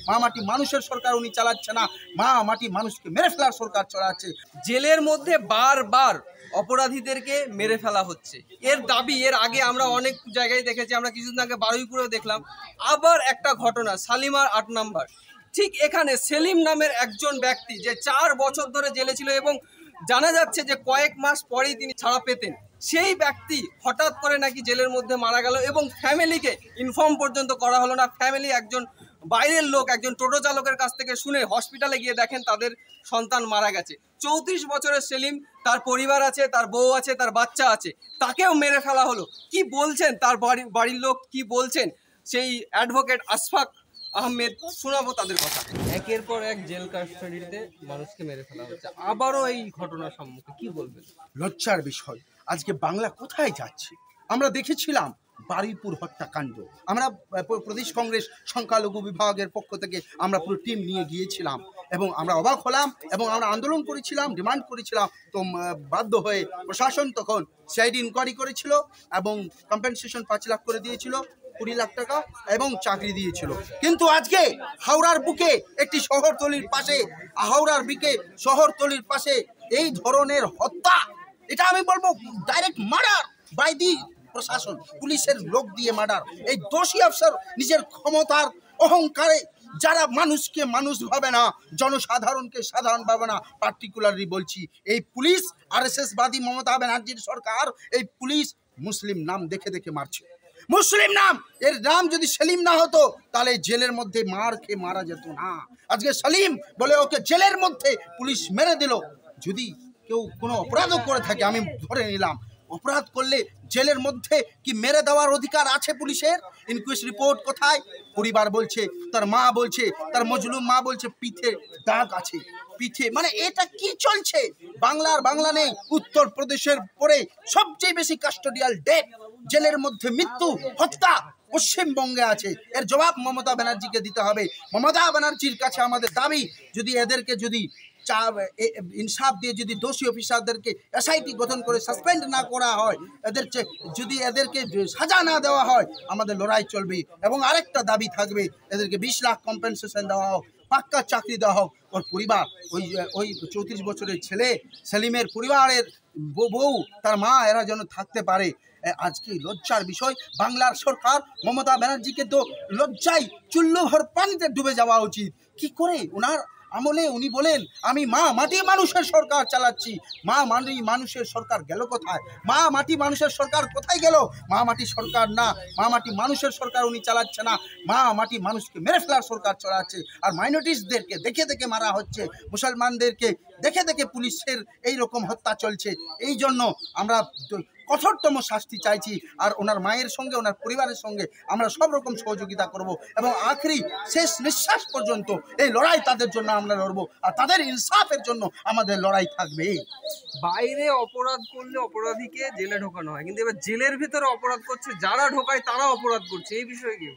মা মাটি মানুষের সরকার উনি চালাচ্ছে না, মা মাটি মানুষকে মেরে ফেলার সরকার চালাচ্ছে। জেলের মধ্যে বারবার অপরাধীদেরকে মেরে ফেলা হচ্ছে, এর দাবি এর আগে আমরা অনেক জায়গায় দেখেছি। আমরা কিছুদিন আগে বারুইপুরেও দেখলাম। আবার একটা ঘটনা শালিমার ৮ নম্বর, ঠিক এখানে সেলিম নামের একজন ব্যক্তি যে 4 বছর ধরে জেলে ছিল এবং জানা যাচ্ছে যে কয়েক মাস পরেই তিনি ছাড়া পেতেন, সেই ব্যক্তি হঠাৎ করে নাকি জেলের মধ্যে মারা গেল এবং ফ্যামিলিকে ইনফর্ম পর্যন্ত করা হলো না। ফ্যামিলি একজন বাইরের লোক, একজন টোটো চালকের কাছ থেকে শুনে হসপিটালে গিয়ে দেখেন তাদের সন্তান মারা গেছে। 34 বছরের সেলিম, তার পরিবার আছে, তার বউ আছে, তার বাচ্চা আছে, তাকেও মেরে ফেলা হলো। কি বলছেন তার বাড়ির লোক, কি বলছেন সেই অ্যাডভোকেট আশফাক আহমেদ, শোনাবো তাদের কথা। একের পর এক জেল কাস্টাডিতে মানুষকে মেরে ফেলা হচ্ছে, আবারও এই ঘটনার সম্মুখে কি বলবেন? লজ্জার বিষয়, আজকে বাংলা কোথায় যাচ্ছে? আমরা দেখেছিলাম বারুইপুর হত্যাকাণ্ড, আমরা প্রদেশ কংগ্রেস সংখ্যালঘু বিভাগের পক্ষ থেকে আমরা পুরো টিম নিয়ে গিয়েছিলাম এবং আমরা অবাক হলাম এবং আমরা আন্দোলন করেছিলাম, ডিমান্ড করেছিলাম। তো বাধ্য হয়ে প্রশাসন তখন সিআইডি ইনকোয়ারি করেছিল এবং কম্পেনসেশন 5 লাখ করে দিয়েছিল, 20 লাখ টাকা, এবং চাকরি দিয়েছিল। কিন্তু আজকে হাওড়ার বুকে একটি শহরতলির পাশে, শহরতলির পাশে এই ধরনের হত্যা, এটা আমি বলবো ডাইরেক্ট মার্ডার বাই দি প্রশাসন, পুলিশের লোক দিয়ে মার্ডার। এই দোষী অফিসার নিজের ক্ষমতার অহংকারে যারা মানুষকে মানুষ ভাবে না, জনসাধারণকে সাধারণ ভাবে না, পার্টিকুলারলি বলছি এই পুলিশ আরএসএস বাদী মমতা ব্যানার্জির সরকার, এই পুলিশ মুসলিম নাম দেখে দেখে মারছে। মুসলিম নাম, এর নাম যদি সেলিম না হতো তাহলে জেলের মধ্যে মার খেয়ে মারা যেত না। আজকে সেলিম বলে ওকে জেলের মধ্যে পুলিশ মেরে দিল। যদি কেউ কোনো অপরাধও করে থাকে, আমি ধরে নিলাম অপরাধ করলে জেলের মধ্যে কি মেরে দেওয়ার অধিকার আছে পুলিশের? ইনকোয়েস্ট রিপোর্ট কোথায়? পরিবার বলছে, তার মা বলছে, তার মজলুম মা বলছে পিঠে দাগ আছে, পিঠে। মানে এটা কি চলছে? বাংলা নেই, উত্তরপ্রদেশের পরে সবচেয়ে বেশি কাস্টোডিয়াল ডেথ, জেলের মধ্যে মৃত্যু, হত্যা পশ্চিমবঙ্গে আছে। এর জবাব মমতা ব্যানার্জিকে দিতে হবে। মমতা ব্যানার্জির কাছে আমাদের দাবি, যদি এদেরকে যদি ইনসাফ দিয়ে যদি দোষী অফিসারদেরকে এসআইটি গঠন করে সাসপেন্ড না করা হয়, যদি এদেরকে সাজা না দেওয়া হয়, আমাদের লড়াই চলবে। এবং আরেকটা দাবি থাকবে, এদেরকে 20 লাখ কম্পেনসেশন দেওয়া হোক, পাক্কা চাকরি দেওয়া হোক। ওর পরিবার, ওই 34 বছরের ছেলে সেলিমের পরিবারের বউ, তার মা, এরা যেন থাকতে পারে। আজকে লজ্জার বিষয়, বাংলার সরকার মমতা ব্যানার্জিকে তো লজ্জায় চুল্লুভর পানিতে ডুবে যাওয়া উচিত। কি করে ওনার আমলে উনি বলেন আমি মা মাটি মানুষের সরকার চালাচ্ছি? মা মাটি মানুষের সরকার গেল কোথায়? মা মাটি মানুষের সরকার কোথায় গেল? মা মাটি সরকার না, মা মাটি মানুষের সরকার উনি চালাচ্ছে না, মা মাটি মানুষকে মেরে ফেলার সরকার চালাচ্ছে। আর মাইনরিটিসদেরকে দেখে দেখে মারা হচ্ছে, মুসলমানদেরকে দেখে দেখে পুলিশের এই রকম হত্যা চলছে। এই জন্য আমরা কঠোরতম শাস্তি চাইছি। আর ওনার মায়ের সঙ্গে, ওনার পরিবারের সঙ্গে আমরা সব রকম সহযোগিতা করব এবং আখেরি শেষ নিঃশ্বাস পর্যন্ত এই লড়াই তাদের জন্য আমরা লড়ব, আর তাদের ইনসাফের জন্য আমাদের লড়াই থাকবে। বাইরে অপরাধ করলে অপরাধীকে জেলে ঢোকানো হয়, কিন্তু এবার জেলের ভিতরে অপরাধ করছে যারা ঢোকায় তারা অপরাধ করছে, এই বিষয়ে কি?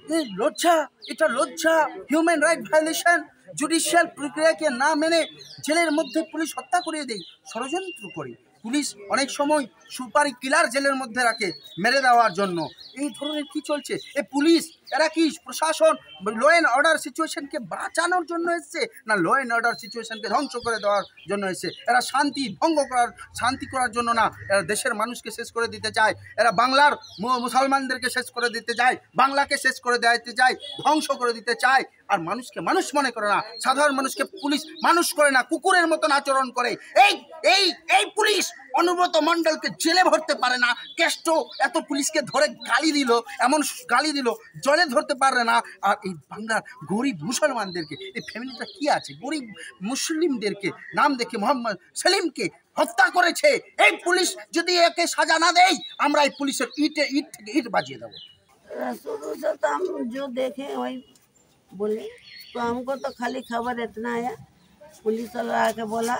লজ্জা, এটা লজ্জা, হিউম্যান রাইট ভায়োলেশন। জুডিশিয়াল প্রক্রিয়াকে না মেনে জেলের মধ্যে পুলিশ হত্যা করিয়ে দেয়, ষড়যন্ত্র করে। পুলিশ অনেক সময় সুপারি কিলার জেলের মধ্যে রাখে মেরে দেওয়ার জন্য। এই ধরনের কি চলছে? এই পুলিশ, এরা কি প্রশাসন ল অ্যান্ড অর্ডার সিচুয়েশনকে বাঁচানোর জন্য এসছে, না ল অ্যান্ড অর্ডার সিচুয়েশনকে ধ্বংস করে দেওয়ার জন্য এসছে? এরা শান্তি করার জন্য না, এরা দেশের মানুষকে শেষ করে দিতে চায়। এরা বাংলার মুসলমানদেরকে শেষ করে দিতে চায়, বাংলাকে শেষ করে দিতে চায়, ধ্বংস করে দিতে চায়। আর মানুষকে মানুষ মনে করে না, সাধারণ মানুষকে পুলিশ মানুষ করে না, কুকুরের মতন আচরণ করে। এই পুলিশ অনুব্রত মণ্ডলকে জেলে ভরতে পারে না, কেষ্ট এত পুলিশকে ধরে গালি দিল, এমন গালি দিল, জলে ধরতে পারে না। আর এই বাংলার গরিব মুসলমানদেরকে, এই ফ্যামিলিটা কি আছে, গরিব মুসলিমদেরকে নাম দেখে মোহাম্মদ সেলিমকে হত্যা করেছে। এই পুলিশ যদি একে সাজা না দেয়, আমরা এই পুলিশের ইট থেকে ইট বাজিয়ে দেবো। शुरू से तो हम जो देखे वही बोले, तो हमको तो खाली खबर इतना है, पुलिस वाला आके बोला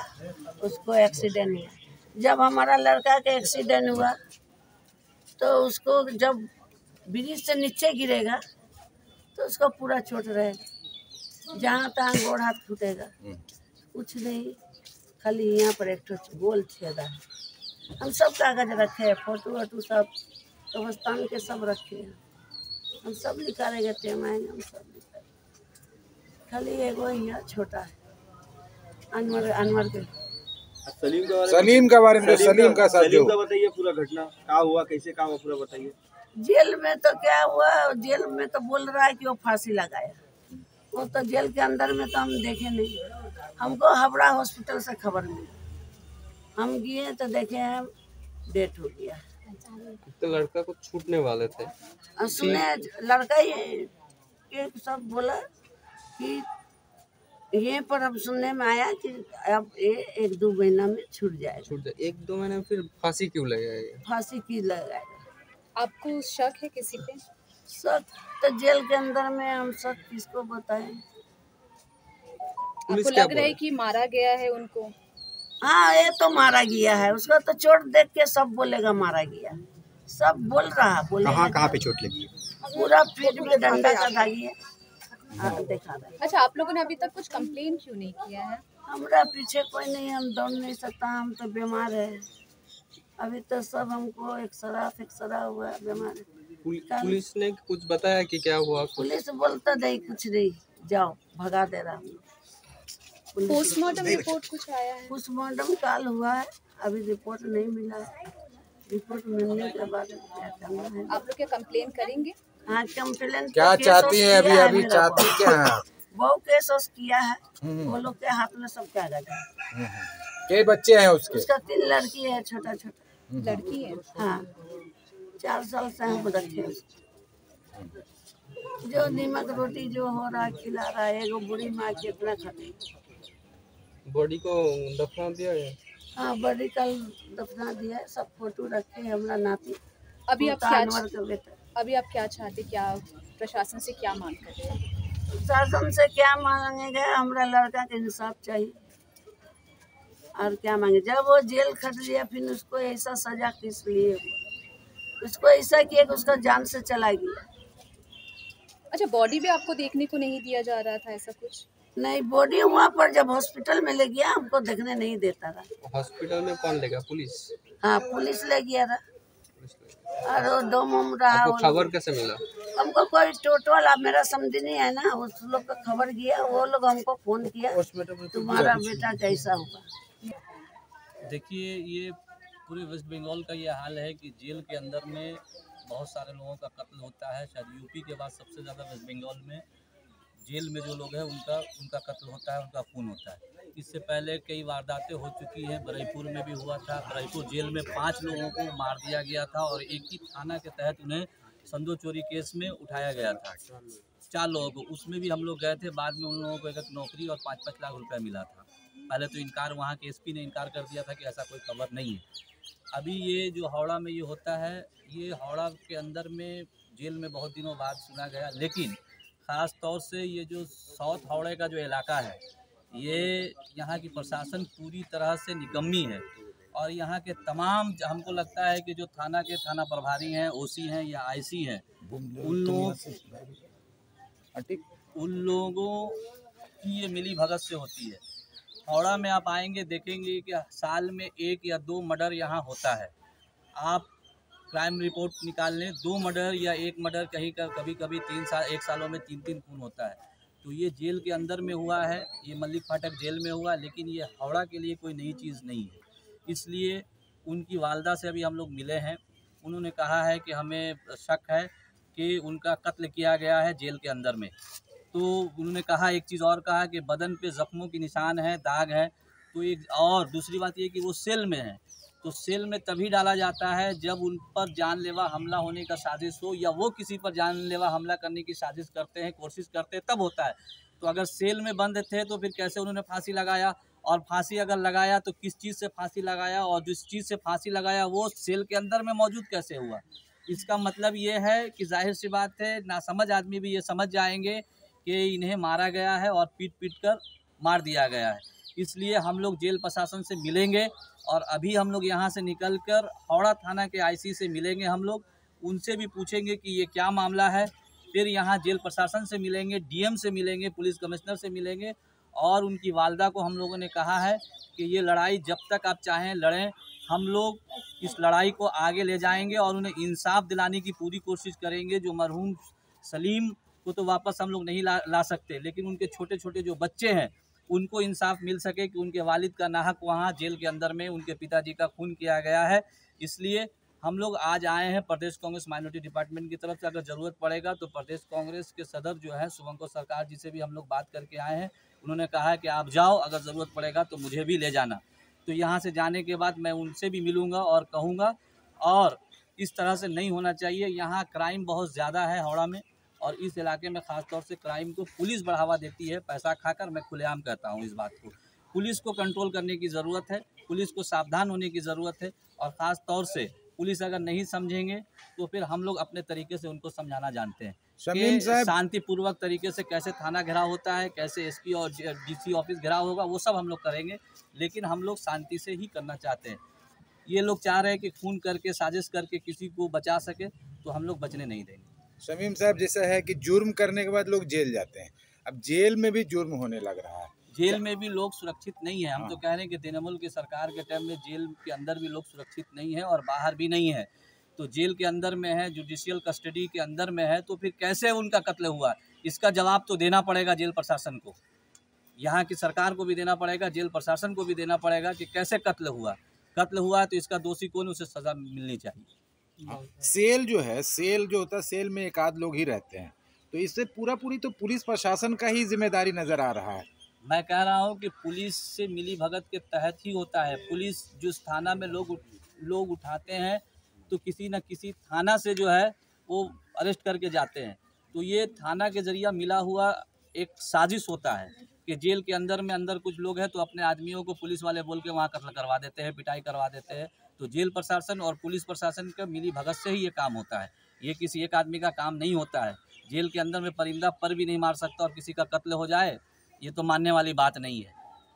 उसको एक्सीडेंट हुआ। जब हमारा लड़का का एक्सीडेंट हुआ तो उसको जब ब्रिज से नीचे गिरेगा तो उसका पूरा चोट रहेगा, जहाँ तहाँ गोड़ हाथ फूटेगा, कुछ नहीं, खाली यहाँ पर एक गोल छेदा है। हम सब कागज रखे हैं, फोटो वोटो सब कब्रिस्तान के सब रखे हैं, हम सब निकालेंगे, टेम आएंगे, हम सब निकालेंगे। खाली एगो यहाँ छोटा है अनवर के। सलीम का बारे में, सलीम का साथ जो बताइए पूरा घटना क्या हुआ, कैसे क्या हुआ पूरा बताइए। जेल में तो क्या हुआ, जेल में तो बोल रहा है कि वो फांसी लगाया। वो तो जेल के अंदर में तो हम देखे नहीं, हमको हावड़ा हॉस्पिटल से खबर मिली, हम गए तो देखे हैं डेथ हो गया। तो लड़का को छूटने वाले थे, सुने लड़का ये सब बोला कि ये पर अब सुनने में आया कि अब ये 1-2 महीना में छूट जाएगा। छूट जाए 1-2 महीने में, फिर फांसी क्यों लगाएगा? फांसी की लगाएगा। आपको शक है किसी पे? शक तो जेल के अंदर में हम शक किसको बताएं। आपको लग रहा है कि मारा गया है उनको? हाँ, ये तो मारा गया है, उसका तो चोट देख के सब बोलेगा मारा गया, सब बोल रहा बोलेगा। कहाँ पे चोट लगी? पूरा पीठ में डंडा का धागी है। देखा रहा है। अच्छा, आप लोगों ने अभी तक कुछ कंप्लेन क्यों नहीं किया है? हमारा पीछे कोई नहीं, हम दौड़ नहीं सकता, हम तो बीमार है अभी तो सब, हमको एक्सरा हुआ है, बीमार है। पुलिस ने कुछ बताया कि क्या हुआ? पुलिस बोलता नहीं, कुछ नहीं, जाओ भगा दे रहा। पोस्टमार्टम रिपोर्ट कुछ आया है? पोस्टमार्टम काल हुआ है, अभी रिपोर्ट नहीं मिला है, रिपोर्ट मिलने के बाद क्या करना है। आप लोग क्या कंप्लेन करेंगे? हाँ, कंप्लेन क्या चाहती है अभी चाहती क्या है? बहुत केस किया है, वो लोग के हाथ में सब कागज है। कई बच्चे हैं उसके? उसका 3 लड़की है, छोटा लड़की है? हाँ, 4 साल से हम रखे। जो नीमक रोटी जो हो रहा खिला रहा है, एगो बुढ़ी माँ कितना खाती। बॉडी को दफना दिया गया? हाँ, बॉडी कल दफना दिया है, सब फोटो रखे हैं, हमारा नाती। अभी आप क्या चाहते, क्या प्रशासन से क्या मांग कर रहे हैं? प्रशासन से क्या मांगेंगे, हमारा लड़का के इंसाफ चाहिए और क्या मांगे। जब वो जेल खट लिया, फिर उसको ऐसा सजा किस लिए हुआ? उसको ऐसा किया कि उसका जान से चला गया। अच्छा, बॉडी भी आपको देखने को नहीं दिया जा रहा था, ऐसा कुछ? नहीं, बॉडी वहाँ पर जब हॉस्पिटल में ले गया, हमको देखने नहीं देता था। हॉस्पिटल में कौन लेगा? पुलिस? हाँ, पुलिस ले गया था और वो डोम रहा। आपको खबर कैसे मिला? हमको कोई टोटल, अब मेरा समझ नहीं है ना, उस लोग का खबर गया, वो लोग हमको फोन किया, तुम्हारा बेटा कैसा हुआ। देखिए, ये पूरे वेस्ट बंगाल का ये हाल है कि जेल के अंदर में बहुत सारे लोगों का कत्ल होता है। शायद यूपी के बाद सबसे ज़्यादा वेस्ट बंगाल में जेल में जो लोग हैं उनका कत्ल होता है, उनका खून होता है। इससे पहले कई वारदातें हो चुकी हैं, बरईपुर में भी हुआ था। बरईपुर जेल में 5 लोगों को मार दिया गया था और एक ही थाना के तहत उन्हें संदो चोरी केस में उठाया गया था। 4 लोगों को, उसमें भी हम लोग गए थे। बाद में उन लोगों को 1 नौकरी और 5-5 लाख रुपया मिला था। पहले तो इनकार, वहाँ के एसपी ने इनकार कर दिया था कि ऐसा कोई खबर नहीं है। अभी ये जो हावड़ा में ये होता है, ये हावड़ा के अंदर में जेल में बहुत दिनों बाद सुना गया, लेकिन ख़ास तौर से ये जो साउथ हावड़े का जो इलाका है, ये यहाँ की प्रशासन पूरी तरह से निकम्मी है। और यहाँ के तमाम, हमको लगता है कि जो थाना प्रभारी हैं, ओसी हैं या आईसी हैं, उन लोगों की ये मिली भगत से होती है। हावड़ा में आप आएंगे, देखेंगे कि साल में 1 या 2 मर्डर यहाँ होता है। आप क्राइम रिपोर्ट निकाल लें, 2 मर्डर या 1 मर्डर, कभी कभी 1 सालों में 3 खून होता है। तो ये जेल के अंदर में हुआ है, ये मल्लिक फाटक जेल में हुआ, लेकिन ये हावड़ा के लिए कोई नई चीज़ नहीं है। इसलिए उनकी वालदा से अभी हम लोग मिले हैं, उन्होंने कहा है कि हमें शक है कि उनका कत्ल किया गया है जेल के अंदर में। तो उन्होंने कहा, एक चीज़ और कहा कि बदन पे ज़ख्मों की निशान है, दाग है। तो एक और दूसरी बात ये कि वो सेल में है, तो सेल में तभी डाला जाता है जब उन पर जानलेवा हमला होने का साजिश हो, या वो किसी पर जानलेवा हमला करने की साजिश करते हैं, कोशिश करते हैं, तब होता है। तो अगर सेल में बंद थे तो फिर कैसे उन्होंने फांसी लगाया, और फांसी अगर लगाया तो किस चीज़ से फांसी लगाया, और जिस चीज़ से फांसी लगाया वो सेल के अंदर में मौजूद कैसे हुआ। इसका मतलब ये है कि जाहिर सी बात है, नासमझ आदमी भी ये समझ जाएंगे कि इन्हें मारा गया है और पीट कर मार दिया गया है। इसलिए हम लोग जेल प्रशासन से मिलेंगे, और अभी हम लोग यहाँ से निकलकर हावड़ा थाना के आईसी से मिलेंगे। हम लोग उनसे भी पूछेंगे कि ये क्या मामला है। फिर यहाँ जेल प्रशासन से मिलेंगे, डीएम से मिलेंगे, पुलिस कमिश्नर से मिलेंगे, और उनकी वालदा को हम लोगों ने कहा है कि ये लड़ाई जब तक आप चाहें लड़ें, हम लोग इस लड़ाई को आगे ले जाएंगे और उन्हें इंसाफ दिलाने की पूरी कोशिश करेंगे। जो मरहूम सलीम को तो वापस हम लोग नहीं ला सकते, लेकिन उनके छोटे छोटे जो बच्चे हैं उनको इंसाफ मिल सके कि उनके वालिद का नाहक वहाँ जेल के अंदर में उनके पिताजी का खून किया गया है। इसलिए हम लोग आज आए हैं प्रदेश कांग्रेस माइनॉरिटी डिपार्टमेंट की तरफ से। अगर ज़रूरत पड़ेगा तो प्रदेश कांग्रेस के सदर जो है शुभंकर सरकार जी से भी हम लोग बात करके आए हैं। उन्होंने कहा है कि आप जाओ, अगर ज़रूरत पड़ेगा तो मुझे भी ले जाना। तो यहाँ से जाने के बाद मैं उनसे भी मिलूँगा और कहूँगा, और इस तरह से नहीं होना चाहिए। यहाँ क्राइम बहुत ज़्यादा है हावड़ा में, और इस इलाके में ख़ास तौर से क्राइम को पुलिस बढ़ावा देती है पैसा खाकर। मैं खुलेआम कहता हूँ इस बात को। पुलिस को कंट्रोल करने की ज़रूरत है, पुलिस को सावधान होने की ज़रूरत है, और ख़ास तौर से पुलिस अगर नहीं समझेंगे तो फिर हम लोग अपने तरीके से उनको समझाना जानते हैं शमीम कि साहब, शांतिपूर्वक तरीके से कैसे थाना घेराव होता है, कैसे एसपी और डीसी ऑफिस घेराव होगा, वो सब हम लोग करेंगे। लेकिन हम लोग शांति से ही करना चाहते हैं। ये लोग चाह रहे हैं कि खून करके साजिश करके किसी को बचा सके, तो हम लोग बचने नहीं देंगे। शमीम साहब, जैसा है कि जुर्म करने के बाद लोग जेल जाते हैं, अब जेल में भी जुर्म होने लग रहा है। जेल में भी लोग सुरक्षित नहीं है। हम तो कह रहे हैं कि तृणमूल की सरकार के टाइम में जेल के अंदर भी लोग सुरक्षित नहीं है और बाहर भी नहीं है। तो जेल के अंदर में है, जुडिशियल कस्टडी के अंदर में है, तो फिर कैसे उनका कत्ल हुआ, इसका जवाब तो देना पड़ेगा जेल प्रशासन को। यहाँ की सरकार को भी देना पड़ेगा, जेल प्रशासन को भी देना पड़ेगा कि कैसे कत्ल हुआ तो इसका दोषी कौन, उसे सज़ा मिलनी चाहिए। सेल जो है, सेल जो होता है, सेल में एक आध लोग ही रहते हैं, तो इससे पूरी तो पुलिस प्रशासन का ही जिम्मेदारी नजर आ रहा है। मैं कह रहा हूँ कि पुलिस से मिली भगत के तहत ही होता है। पुलिस जिस थाना में लोग उठाते हैं तो किसी न किसी थाना से जो है वो अरेस्ट करके जाते हैं। तो ये थाना के जरिया मिला हुआ एक साजिश होता है कि जेल के अंदर कुछ लोग हैं तो अपने आदमियों को पुलिस वाले बोल के वहाँ कत्ल करवा देते हैं, पिटाई करवा देते हैं। तो जेल प्रशासन और पुलिस प्रशासन का मिली भगत से ही ये काम होता है। ये किसी एक आदमी का काम नहीं होता है। जेल के अंदर में परिंदा पर भी नहीं मार सकता और किसी का कत्ल हो जाए, ये तो मानने वाली बात नहीं है।